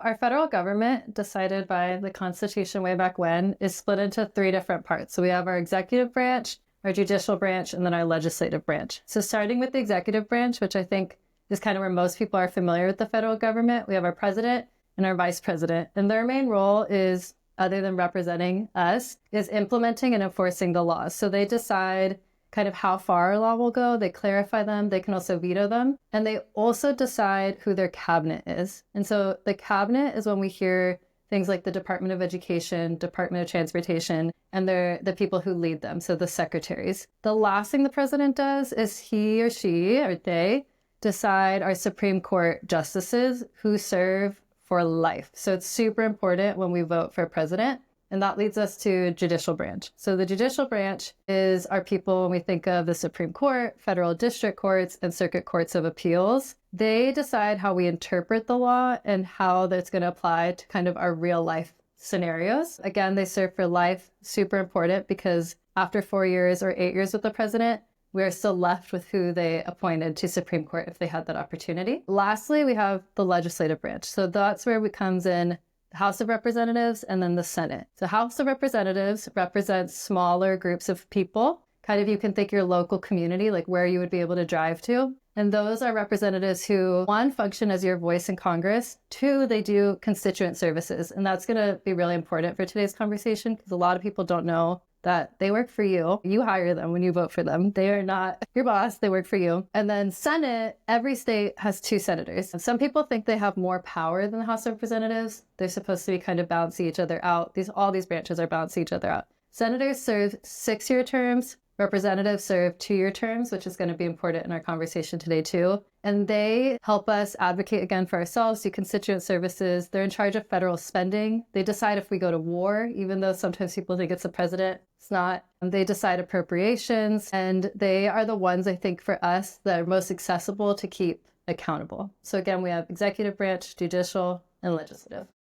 Our federal government, decided by the Constitution way back when, is split into three different parts. So we have our executive branch, our judicial branch, and then our legislative branch. So starting with the executive branch, which I think is kind of where most people are familiar with the federal government, we have our president and our vice president. And their main role is, other than representing us, is implementing and enforcing the laws. So they decide kind of how far a law will go. They clarify them. They can also veto them. And they also decide who their cabinet is. And so the cabinet is when we hear things like the Department of Education, Department of Transportation, and they're the people who lead them, so the secretaries. The last thing the president does is he or she or they decide our Supreme Court justices who serve for life. So it's super important when we vote for a president. And that leads us to judicial branch. So the judicial branch is our people when we think of the Supreme Court, federal district courts, and circuit courts of appeals. They decide how we interpret the law and how that's going to apply to kind of our real life scenarios. Again, they serve for life, super important, because after 4 years or 8 years with the president, we're still left with who they appointed to Supreme Court if they had that opportunity. Lastly, we have the legislative branch. So that's where it comes in the House of Representatives and then the Senate. So House of Representatives represents smaller groups of people. Kind of you can think your local community, like where you would be able to drive to. And those are representatives who, one, function as your voice in Congress. Two, they do constituent services. And that's going to be really important for today's conversation because a lot of people don't know that they work for you. You hire them when you vote for them. They are not your boss. They work for you. And then Senate, every state has 2 senators. Some people think they have more power than the House of Representatives. They're supposed to be kind of balancing each other out. All these branches are balancing each other out. Senators serve 6-year terms. Representatives serve 2-year terms, which is going to be important in our conversation today too. And they help us advocate again for ourselves, do constituent services. They're in charge of federal spending. They decide if we go to war, even though sometimes people think it's the president. It's not. They decide appropriations, and they are the ones, I think, for us that are most accessible to keep accountable. So again, we have executive branch, judicial, and legislative.